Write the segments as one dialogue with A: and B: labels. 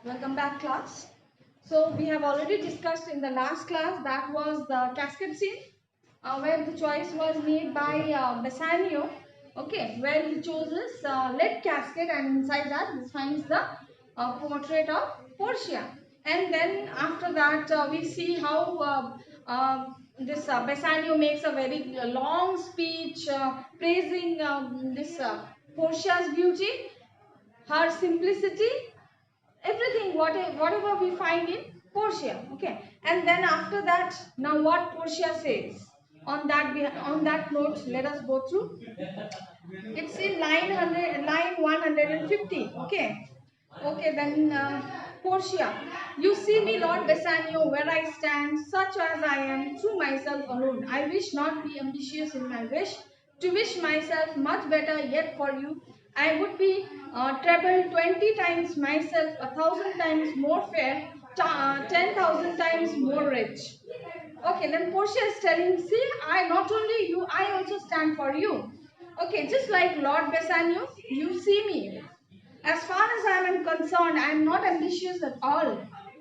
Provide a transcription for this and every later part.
A: Welcome back, class. So we have already discussed in the last class, that was the casket scene, where the choice was made by Bassanio. Okay, where he chooses lead casket, and inside that he finds the portrait of Portia. And then after that we see how this Bassanio makes a very long speech praising this Portia's beauty, her simplicity, everything, whatever we find in Portia. Okay, and then after that, now what Portia says on that note, let us go through. It's in line 150. Okay, okay, then Portia, you see me, Lord Bassanio, where I stand, such as I am, through myself alone. I wish not be ambitious in my wish, to wish myself much better yet for you. I would be treble 20 times myself, 1,000 times more fair, 10,000 times more rich. Okay, then Portia is telling, see, I not only you, I also stand for you. Okay, just like Lord Bassanio, you see me. As far as I am concerned, I am not ambitious at all.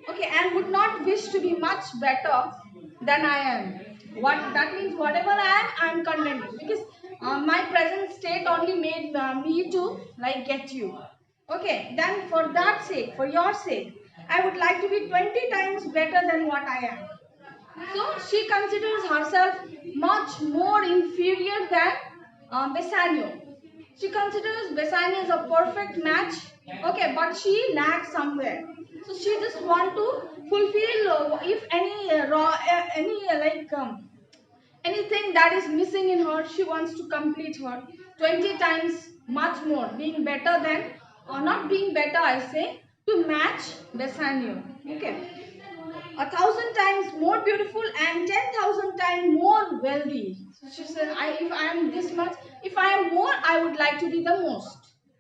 A: Okay, and would not wish to be much better than I am. What that means, whatever I am content with, because my present state only made me to like get you. Okay, then for that sake, for your sake, I would like to be 20 times better than what I am. So she considers herself much more inferior than Bassanio. She considers Bassanio as a perfect match. Okay, but she lacks somewhere. So she just want to fulfill if any anything that is missing in her, she wants to complete her 20 times much more, being better than, or not being better, I say, to match Bassanio. Okay, 1,000 times more beautiful and 10,000 times more wealthy. So she says, if I am this much, if I am more, I would like to be the most.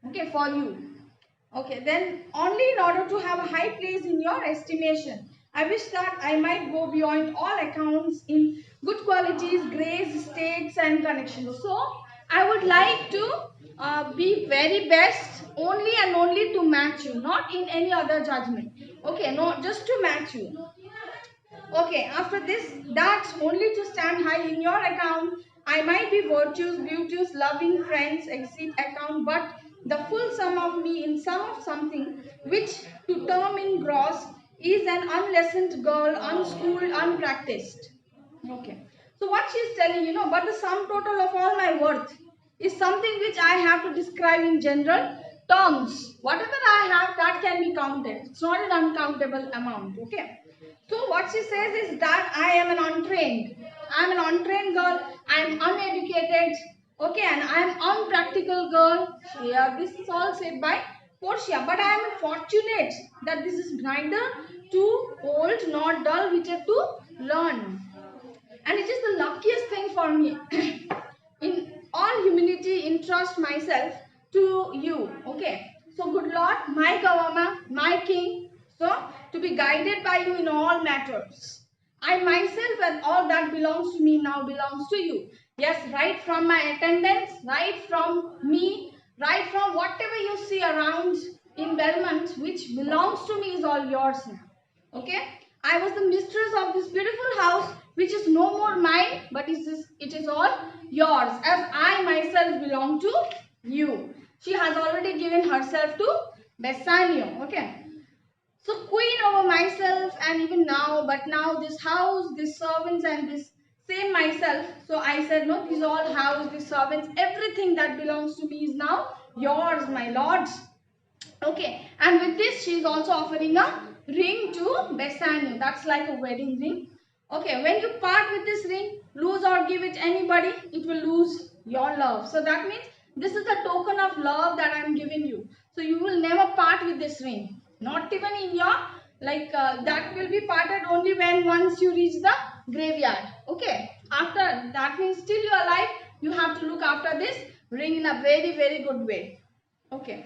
A: Okay, for you. Okay, then only in order to have a high place in your estimation, I wish that I might go beyond all accounts in good qualities, grace, states, and connections. So I would like to be very best only and only to match you, not in any other judgment. Okay, no, just to match you. Okay, after this, that's only to stand high in your account. I might be virtuous, beauteous, loving, friends, exceed account, but the full sum of me in sum of something, which to term in gross is an unlessoned girl, unschooled, unpracticed. Okay. So what she is telling, but the sum total of all my worth is something which I have to describe in general terms. Whatever I have, that can be counted. It's not an uncountable amount. Okay. So what she says is that I am an untrained. I am an untrained girl. I am uneducated. Okay, and I am unpractical girl. Yeah, this is all said by Portia. But I am fortunate that this is neither too old nor dull-witted to learn. And it is the luckiest thing for me. In all humility, entrust myself to you. Okay. So, good Lord, my governor, my king, so to be guided by you in all matters. I myself and all that belongs to me now belongs to you. Yes, right from my attendance, right from me, right from whatever you see around in Belmont, which belongs to me, is all yours now. Okay, I was the mistress of this beautiful house, which is no more mine, but it is all yours, as I myself belong to you. She has already given herself to Bassanio. Okay, so queen over myself, and even now, but now this house, these servants, and this same myself. So I said, no, these all house, these servants, everything that belongs to me is now yours, my lords. Okay, and with this, she is also offering a ring to Bassanio. That's like a wedding ring. Okay, when you part with this ring, lose or give it anybody, it will lose your love. So that means this is the token of love that I am giving you. So you will never part with this ring. Not even in your, that will be parted only when once you reach the graveyard. Okay, after that means still you are alive, you have to look after this ring in a very, very good way. Okay,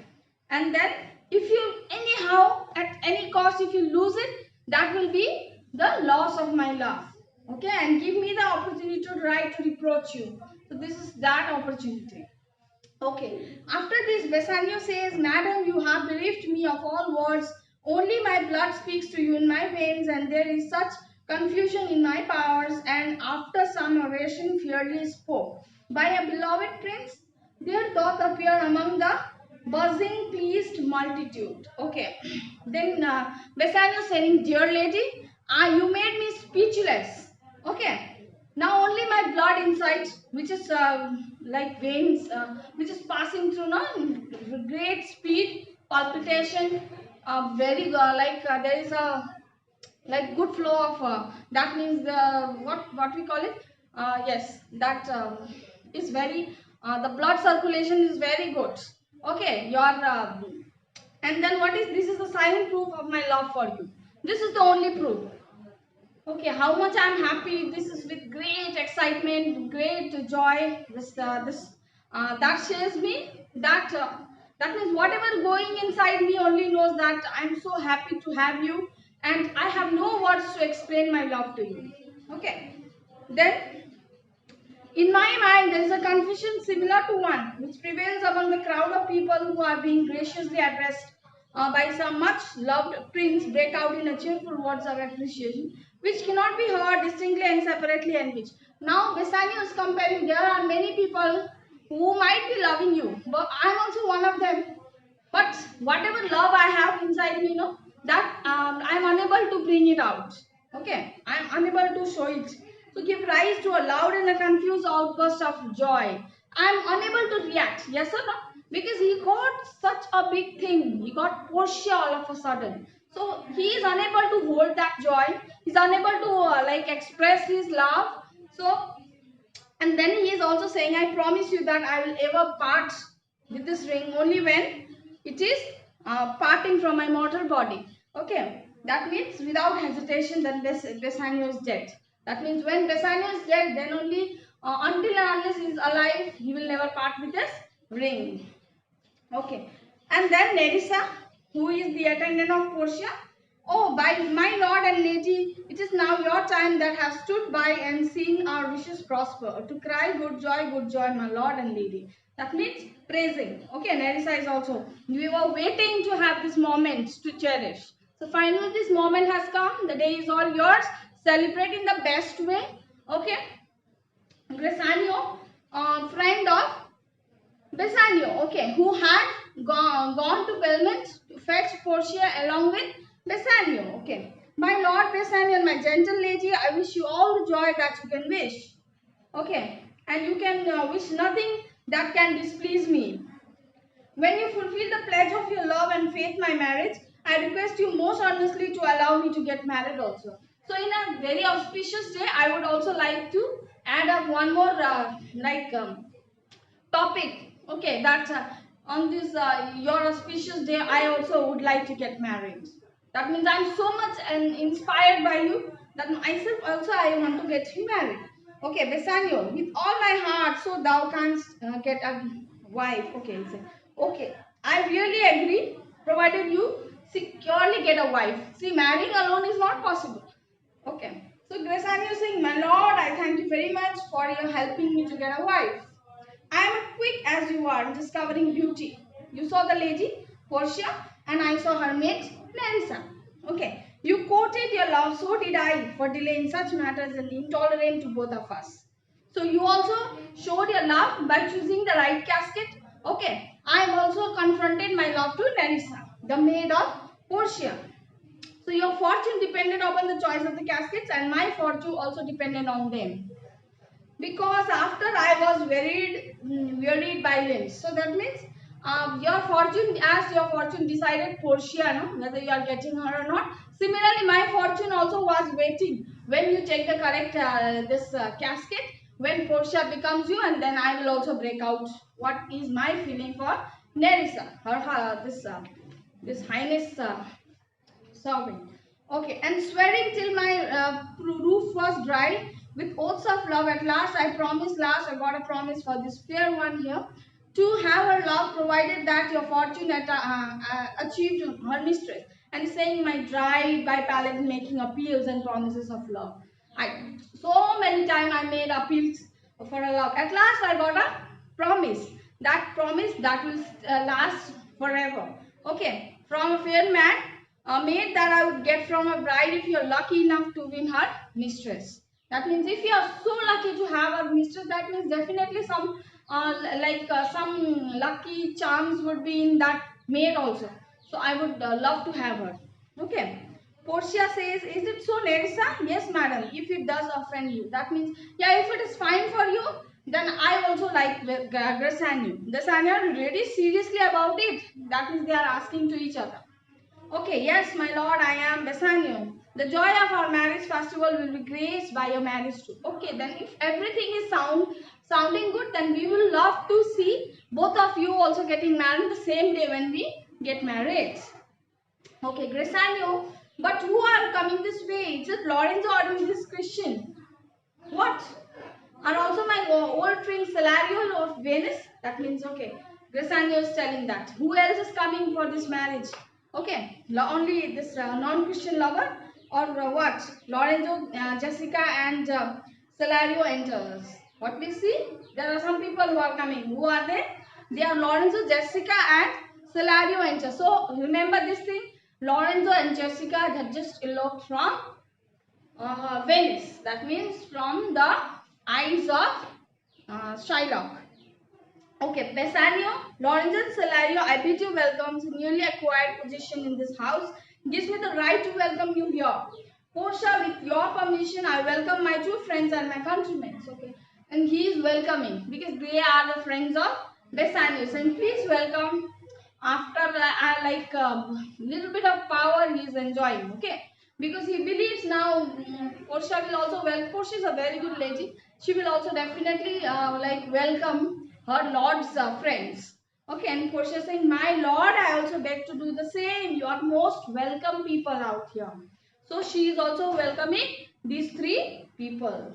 A: and then if you anyhow at any cost, if you lose it, that will be the loss of my love. Okay, and give me the opportunity to right to reproach you. So this is that opportunity. Okay, after this, Bassanio says, Madam, you have bereaved me of all words, Only my blood speaks to you in my veins, and there is such confusion in my powers. And after some oration, fiercely spoke, by a beloved prince, there doth appear among the buzzing, pleased multitude. Okay. Then Bassanio saying, dear lady, you made me speechless. Okay. Now only my blood inside, which is like veins, which is passing through now great speed, palpitation, very there is a like good flow of that means the what we call it, yes, that is very the blood circulation is very good. Okay, your and then what is this is the silent proof of my love for you. This is the only proof. Okay, how much I'm happy. This is with great excitement, great joy. That shares me. That means whatever going inside me only knows that I'm so happy to have you, and I have no words to explain my love to you. Okay. Then in my mind, there is a confusion similar to one which prevails among the crowd of people who are being graciously addressed by some much loved prince, break out in a cheerful words of appreciation, which cannot be heard distinctly and separately, and which. Now, Bassanio is comparing, there are many people who might be loving you, but I am also one of them. But whatever love I have inside me, that I am unable to bring it out. Okay, I am unable to show it. To give rise to a loud and a confused outburst of joy. I am unable to react. Yes or no? Because he got such a big thing. He got Portia all of a sudden. So he is unable to hold that joy. He is unable to express his love. So, and then he is also saying, I promise you that I will ever part with this ring only when it is parting from my mortal body. Okay, that means without hesitation then Bassanio is dead. That means when Bassanio is dead, then only until and unless he is alive, he will never part with his ring. Okay, and then Nerissa, who is the attendant of Portia. Oh, by my lord and lady, it is now your time that have stood by and seen our wishes prosper, to cry good joy, my lord and lady. That means praising. Okay, Nerissa is also. We were waiting to have this moment to cherish. So finally this moment has come. The day is all yours. Celebrate in the best way. Okay. Bassanio, friend of Bassanio, okay, who had gone to Belmont to fetch Portia along with Bassanio, okay. My lord Bassanio and my gentle lady, I wish you all the joy that you can wish, okay. And you can wish nothing that can displease me. When you fulfill the pledge of your love and faith my marriage, I request you most earnestly to allow me to get married also. So in a very auspicious day, I would also like to add up one more topic. Okay, that on this your auspicious day, I also would like to get married. That means I'm so much inspired by you that myself also I want to get married. Okay, Bassanio, with all my heart, so thou canst get a wife. Okay, okay, I really agree, provided you securely get a wife. See, marrying alone is not possible. Okay, so Bassanio is saying, my lord, I thank you very much for your helping me to get a wife. I am quick as you are in discovering beauty. You saw the lady, Portia, and I saw her mate, Nerissa. Okay, you courted your love, so did I, for delay in such matters and intolerant to both of us. So you also showed your love by choosing the right casket. Okay, I have also confronted my love to Nerissa, the maid of Portia. So your fortune depended upon the choice of the caskets, and my fortune also depended on them. Because after I was wearied by limbs. So that means your fortune decided Portia, no? Whether you are getting her or not. Similarly, my fortune also was waiting when you check the correct casket, when Portia becomes you, and then I will also break out what is my feeling for Nerissa, this highness sobbing. Okay, and swearing till my roof was dry, with oaths of love, at last I got a promise for this fair one here, to have her love, provided that your fortune achieved her mistress. And saying my dry by paladin making appeals and promises of love. So many times I made appeals for a love. At last I got a promise. That promise that will last forever. Okay, from a fair man a maid that I would get from a bride if you're lucky enough to win her mistress. That means if you are so lucky to have a mistress, that means definitely some lucky charms would be in that maid also. So I would love to have her. Okay. Portia says, is it so, Nerissa? Yes, madam, if it does offend you. That means, yeah, if it is fine for you, then I also like Grisania. Grisania are really seriously about it. That means they are asking to each other. Okay, yes, my lord, I am Bassanio. The joy of our marriage festival will be graced by your marriage too. Okay, then if everything is sounding good, then we will love to see both of you also getting married the same day when we get married. Okay, Grissanio, but who are coming this way? Is it Lorenzo or is this Christian? What? And also my old friend Salario of Venice. That means, okay, Grissanio is telling that. Who else is coming for this marriage? Okay, only this non-Christian lover or what? Lorenzo, Jessica and Salario enters. What we see? There are some people who are coming. Who are they? They are Lorenzo, Jessica and Salario enters. So remember this thing. Lorenzo and Jessica had just eloped from Venice. That means from the eyes of Shylock. Okay, Bassanio, Lorenzo and Salario, I bid you welcome to newly acquired position in this house. Gives me the right to welcome you here. Portia, with your permission, I welcome my two friends and my countrymen. Okay, and he is welcoming because they are the friends of Bassanio. And please welcome. After like a little bit of power, he is enjoying. Okay, because he believes now Portia will also Portia is a very good lady. She will also definitely like welcome her lord's friends. Okay, and Portia saying, my lord, I also beg to do the same. You are most welcome people out here. So she is also welcoming these three people.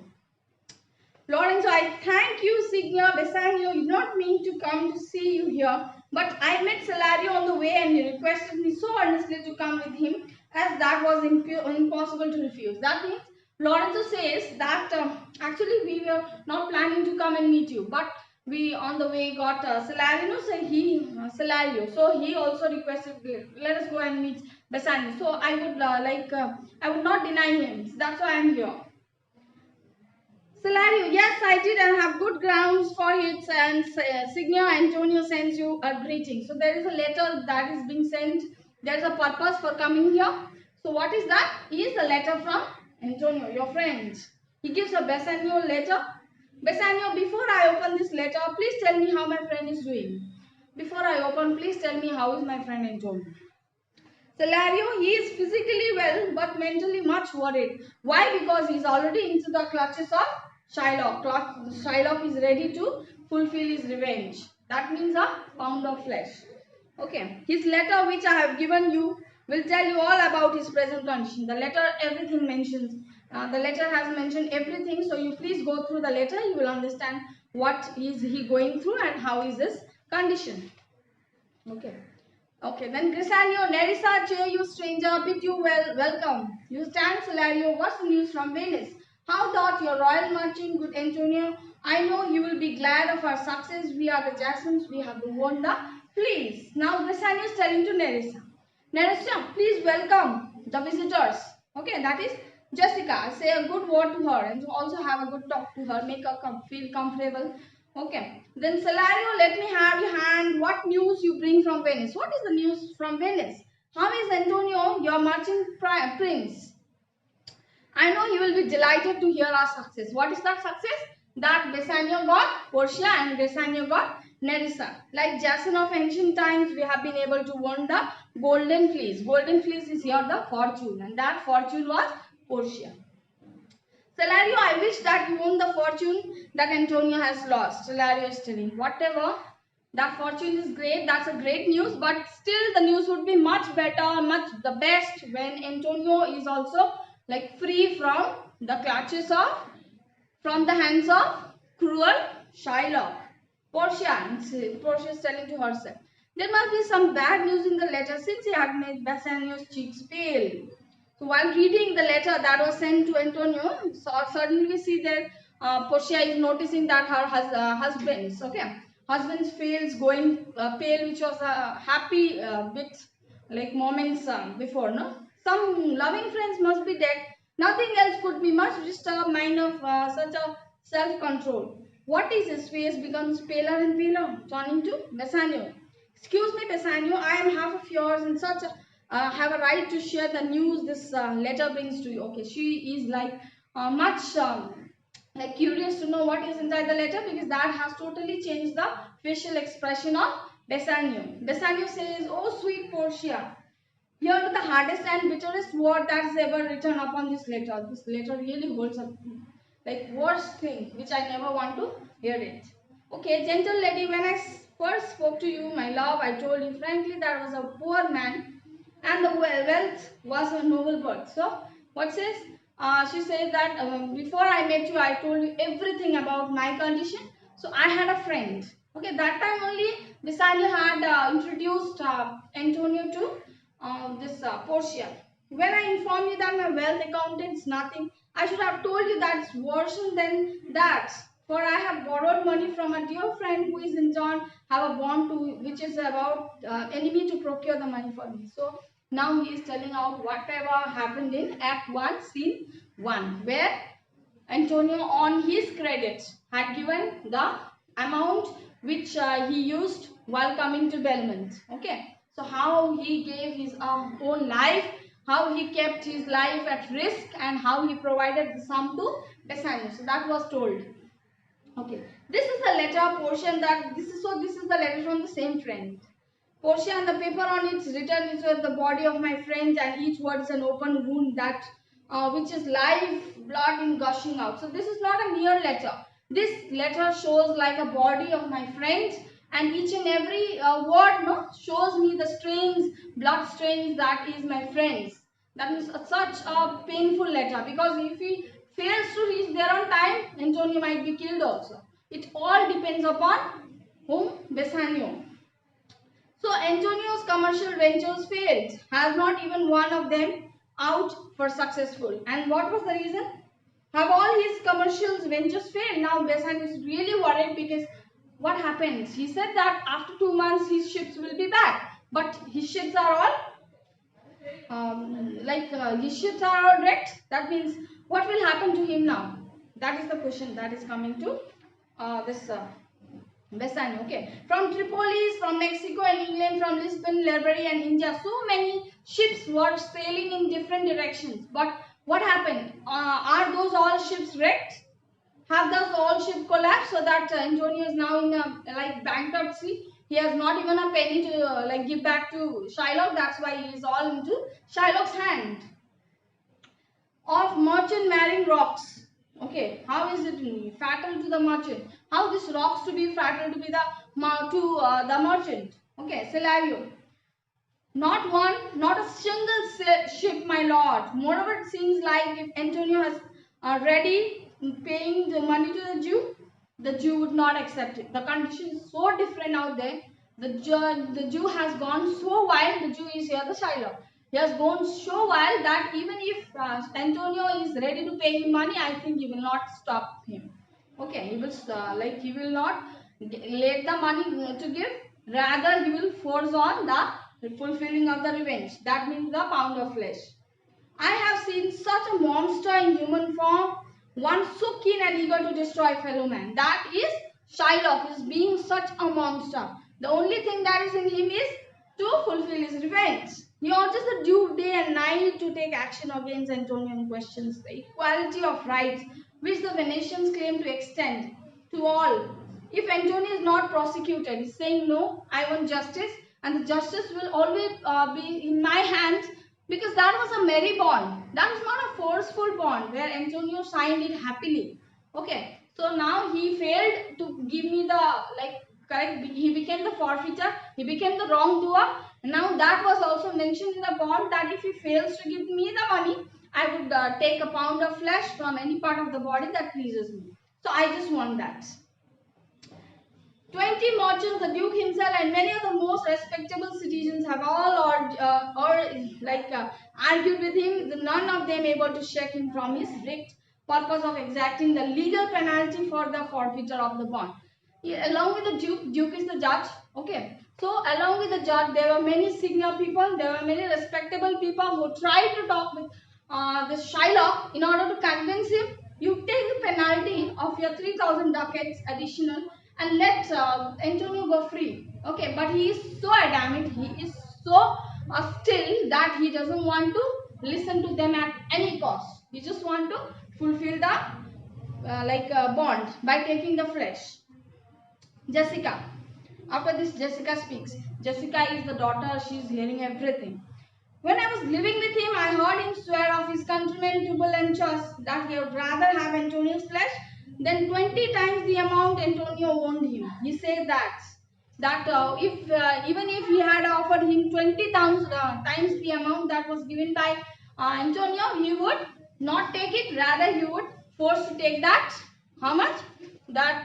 A: Lorenzo, I thank you, Signor Bassanio. You did not mean to come to see you here, but I met Salario on the way and he requested me so earnestly to come with him as that was impossible to refuse. That means Lorenzo says that actually we were not planning to come and meet you, but we on the way got Salario, so he also requested, let us go and meet Bassanio. So I would I would not deny him. So that's why I am here. Salario, yes, I did and have good grounds for it. And Signor Antonio sends you a greeting. So there is a letter that is being sent. There is a purpose for coming here. So what is that? Is a letter from Antonio, your friend. He gives a Bassanio letter. Bassanio, before I open this letter, please tell me how my friend is doing. Before I open, please tell me how is my friend Antonio. Salario, he is physically well but mentally much worried. Why? Because he is already into the clutches of Shylock. Shylock is ready to fulfill his revenge. That means a pound of flesh. Okay. His letter which I have given you will tell you all about his present condition. The letter everything mentions. The letter has mentioned everything. So you please go through the letter. You will understand what is he going through and how is his condition. Okay. Okay, then Grissanio, Nerissa, cheer you stranger, bid you welcome. You stand, Salario, what's the news from Venice? How doth your royal merchant, good Antonio? I know you will be glad of our success. We are the Jasons, we have won the fleece. Now Grissanio is telling to Nerissa. Nerissa, please welcome the visitors. Okay, that is Jessica. Say a good word to her and also have a good talk to her. Make her feel comfortable. Okay. Then Salario, let me have your hand. What news you bring from Venice? What is the news from Venice? How is Antonio, your merchant prince? I know you will be delighted to hear our success. What is that success? That Bassanio got Portia and Bassanio got Nerissa. Like Jason of ancient times, we have been able to win the golden fleece. Golden fleece is here the fortune, and that fortune was Portia. Salario, I wish that you won the fortune that Antonio has lost. Salario is telling, whatever, that fortune is great, that's a great news, but still the news would be much better, much the best when Antonio is also like free from the clutches of, from the hands of cruel Shylock. Portia is telling to herself, there must be some bad news in the letter since he had made Bassanio's cheeks pale. So while reading the letter that was sent to Antonio, suddenly we see that Portia is noticing that her husband's face going pale, which was a happy bit like moments before, no? Some loving friends must be dead. Nothing else could be much disturbed mind of such a self-control. What is his face becomes paler and paler, turning to Bassanio. Excuse me, Bassanio, I am half of yours and such a, have a right to share the news this letter brings to you. Okay, she is like much like curious to know what is inside the letter because that has totally changed the facial expression of Bassanio. Bassanio says, "Oh sweet Portia, here to the hardest and bitterest word that's ever written upon this letter. This letter really holds a like worst thing which I never want to hear it. Okay, gentle lady, when I first spoke to you, my love, I told you frankly that I was a poor man and the wealth was a noble birth. So, what says? She says that before I met you, I told you everything about my condition. So, I had a friend. Okay, that time only Bassanio had introduced Antonio to this Portia. When I inform you that my wealth accountants nothing, I should have told you that's worse than that. For I have borrowed money from a dear friend who is in turn have a bond to which is about enemy to procure the money for me. So now he is telling out whatever happened in Act 1, Scene 1, where Antonio on his credit had given the amount which he used while coming to Belmont. Okay. So how he gave his own life, how he kept his life at risk and how he provided the sum to Bassanio. So that was told. Okay. This is the letter portion that this is the letter from the same friend. Portia and the paper on it written is with the body of my friend and each word is an open wound that which is live blood in gushing out. So this is not a mere letter. This letter shows like a body of my friend and each and every word shows me the strains, blood strains that is my friend's. That is such a painful letter because if he fails to reach there on time, Antonio might be killed also. It all depends upon whom? Bassanio. So Antonio's commercial ventures failed, has not even one of them out for successful. And what was the reason? Have all his commercial ventures failed? Now Bassanio is really worried because what happens? He said that after 2 months his ships will be back. But his ships are all his ships are all wrecked. That means what will happen to him now? That is the question that is coming to this Bassanio. Okay. From Tripolis, from Mexico and England, from Lisbon, Liberia and India, so many ships were sailing in different directions. But what happened? Are those all ships wrecked? Have those all ships collapsed so that Antonio is now in a bankruptcy? He has not even a penny to give back to Shylock. That's why he is all into Shylock's hand. Of merchant marrying rocks. Okay, how is it fatal to the merchant? How this rocks to be fatal to be the merchant? Okay, scenario. Not one, not a single ship, my lord. Moreover, it seems like if Antonio has ready paying the money to the Jew would not accept it. The condition is so different out there. The Jew has gone so wild. The Jew is here, the Shylock. He has gone so wild that even if Antonio is ready to pay him money, I think he will not stop him. Okay, he will he will not let the money to give. Rather, he will force on the fulfilling of the revenge. That means the pound of flesh. I have seen such a monster in human form, one so keen and eager to destroy fellow man. That is Shylock, is being such a monster. The only thing that is in him is to fulfill his revenge. He urges the Duke day and night to take action against Antonio and questions the equality of rights which the Venetians claim to extend to all. If Antonio is not prosecuted, he is saying no, I want justice and the justice will always be in my hands because that was a merry bond. That was not a forceful bond where Antonio signed it happily. Okay, so now he failed to give me the correct. He became the forfeiture. He became the wrongdoer. Now that was also mentioned in the bond that if he fails to give me the money, I would take a pound of flesh from any part of the body that pleases me. So I just want that. 20 merchants, the Duke himself, and many of the most respectable citizens have all argued with him. None of them able to shake him from his strict purpose of exacting the legal penalty for the forfeiture of the bond. Along with the Duke is the judge. Okay. So along with the judge, there were many senior people, there were many respectable people who tried to talk with this Shylock in order to convince him, you take the penalty of your 3,000 ducats additional and let Antonio go free. Okay, but he is so adamant, he is so still that he doesn't want to listen to them at any cost. He just want to fulfill the bond by taking the flesh. Jessica. After this, Jessica speaks. Jessica is the daughter, she is hearing everything. When I was living with him, I heard him swear of his countrymen Tubal and Chus that he would rather have Antonio's flesh than 20 times the amount Antonio owed him. He said that even if he had offered him 20 times the amount that was given by Antonio, he would not take it. Rather, he would force to take that. How much? That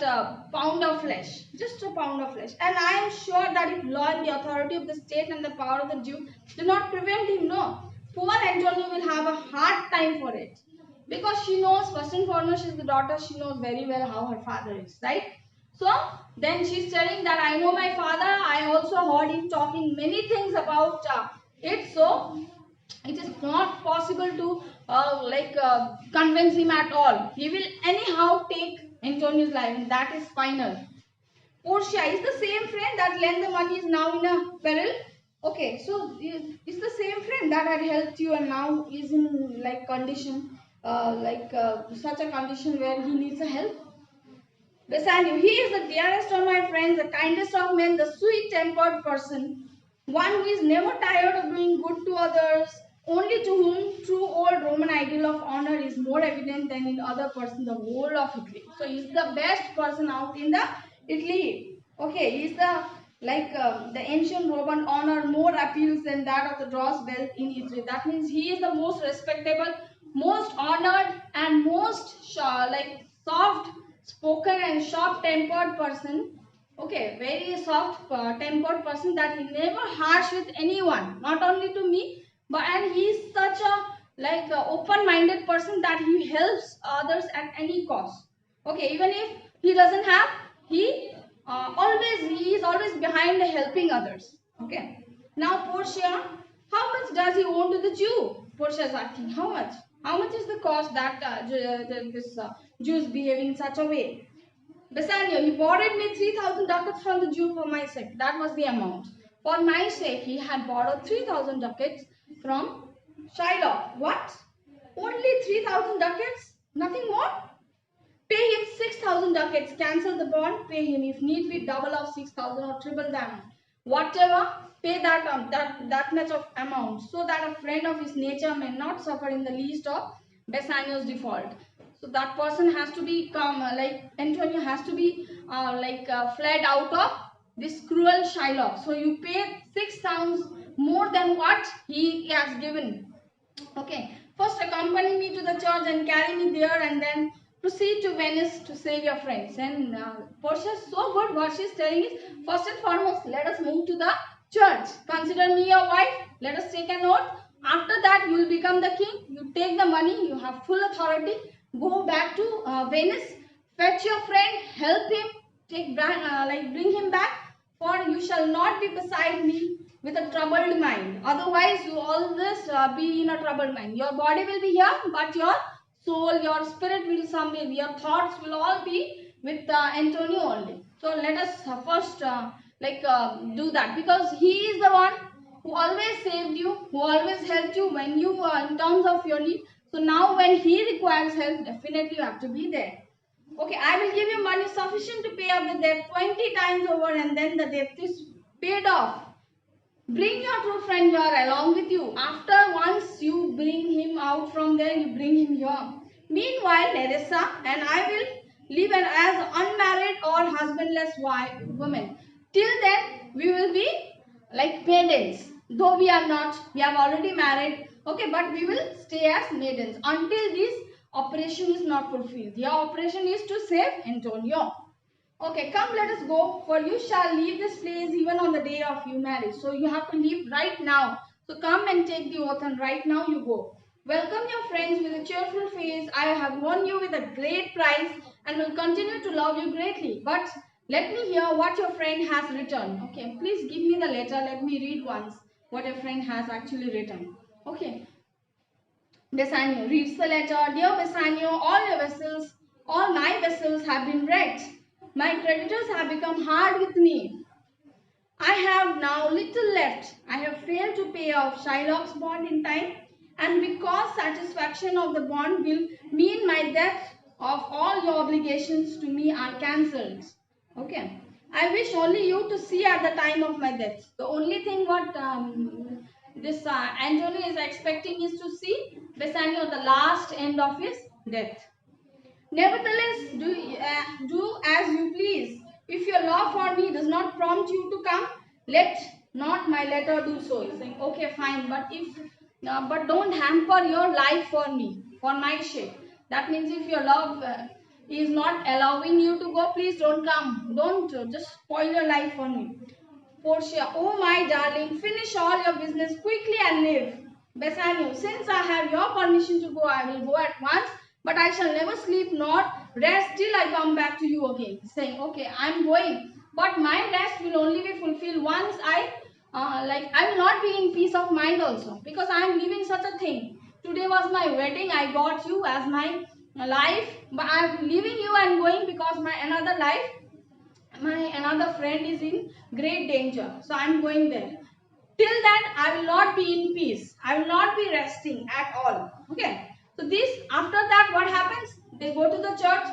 A: pound of flesh, just a pound of flesh. And I am sure that if law and the authority of the state and the power of the Jew do not prevent him, no, poor Antonio will have a hard time for it. Because she knows, first and foremost, she is the daughter, she knows very well how her father is, right? So, then she is telling that I know my father, I also heard him talking many things about it. So, it is not possible to convince him at all. He will anyhow take Antonio's life, and that is final. Portia is the same friend that lent the money, is now in a peril. Okay, so it's the same friend that had helped you and now is in condition, such a condition where he needs a help. Bassanio, he is the dearest of my friends, the kindest of men, the sweet-tempered person, one who is never tired of doing good to others, only to whom true old Roman ideal of honor is more evident than in other persons, the whole of Italy. So he is the best person out in the Italy. Okay, he is the ancient Roman honor more appeals than that of the Dross belt in Italy. That means he is the most respectable, most honored, and most soft spoken and sharp tempered person. Okay, very soft tempered person, that he never harsh with anyone, not only to me, but and he is such a open-minded person that he helps others at any cost. Okay, even if he doesn't have, he is always behind helping others. Okay, now Portia, how much does he owe to the Jew? Portia is asking, how much? How much is the cost that this Jew is behaving in such a way? Bassanio, he borrowed me 3,000 ducats from the Jew for my sake. That was the amount. For my sake, he had borrowed 3,000 ducats from Shylock. What? Only 3,000 ducats? Nothing more? Pay him 6,000 ducats. Cancel the bond. Pay him, if need be, double of 6,000 or triple the amount. Whatever, pay that much of amount, so that a friend of his nature may not suffer in the least of Bassanio's default. So that person has to be Antonio has to be fled out of this cruel Shylock. So you pay 6 pounds more than what he has given. Okay, first accompany me to the church and carry me there, and then proceed to Venice to save your friends. And Portia is so good. What she is telling is, first and foremost, let us move to the church. Consider me your wife. Let us take an oath. After that, you will become the king. You take the money. You have full authority. Go back to Venice. Fetch your friend. Help him. Bring him back. For you shall not be beside me with a troubled mind. Otherwise, you always be in a troubled mind. Your body will be here, but your soul, your spirit will somewhere, your thoughts will all be with Antonio only. So let us first do that, because he is the one who always saved you, who always helped you when you in terms of your need. So now when he requires help, definitely you have to be there. Okay, I will give you money sufficient to pay off the debt 20 times over, and then the debt is paid off. Bring your true friend here along with you. Once you bring him out from there, you bring him here. Meanwhile, Nerissa and I will live as unmarried or husbandless women. Till then, we will be like maidens. Though we are not, we are already married. Okay, but we will stay as maidens until this operation is not fulfilled. Your operation is to save Antonio. Okay, come, let us go, for you shall leave this place even on the day of your marriage. So you have to leave right now. So come and take the oath, and right now you go. Welcome your friends with a cheerful face. I have won you with a great prize and will continue to love you greatly. But Let me hear what your friend has written. Okay, please give me the letter. Let me read once what your friend has actually written. Okay, Bassanio reads the letter. Dear Bassanio, all your vessels, all my vessels have been wrecked. My creditors have become hard with me. I have now little left. I have failed to pay off Shylock's bond in time, and because satisfaction of the bond will mean my death of all your obligations to me are cancelled. Okay. I wish only you to see at the time of my death. The only thing what this Antonio is expecting is to see Bassanio at the last end of his death. Nevertheless, do as you please. If your love for me does not prompt you to come, let not my letter do so. He's saying, okay, fine, but don't hamper your life for me, for my sake. That means if your love is not allowing you to go, please don't come. Don't just spoil your life for me. Portia, oh my darling, finish all your business quickly and leave. Bassanio, since I have your permission to go, I will go at once, but I shall never sleep nor rest till I come back to you again. Saying, okay, I am going, but my rest will only be fulfilled once I will not be in peace of mind also, because I am leaving such a thing. Today was my wedding, I got you as my life, but I am leaving you and going because my another life, my another friend is in great danger, so I'm going there. Till then I will not be in peace, I will not be resting at all. Okay, so this, after that what happens, they go to the church,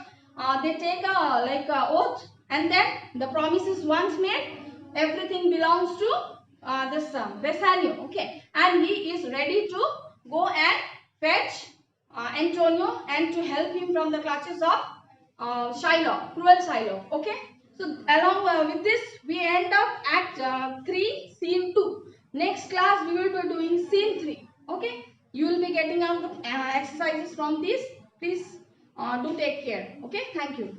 A: they take a oath, and then the promise is once made, everything belongs to this Bassanio. Okay, and he is ready to go and fetch Antonio and to help him from the clutches of Shylock, cruel Shylock. Okay, so along with this, we end up at 3, scene 2. Next class, we will be doing scene 3. Okay, you will be getting out the exercises from this. Please do take care. Okay, thank you.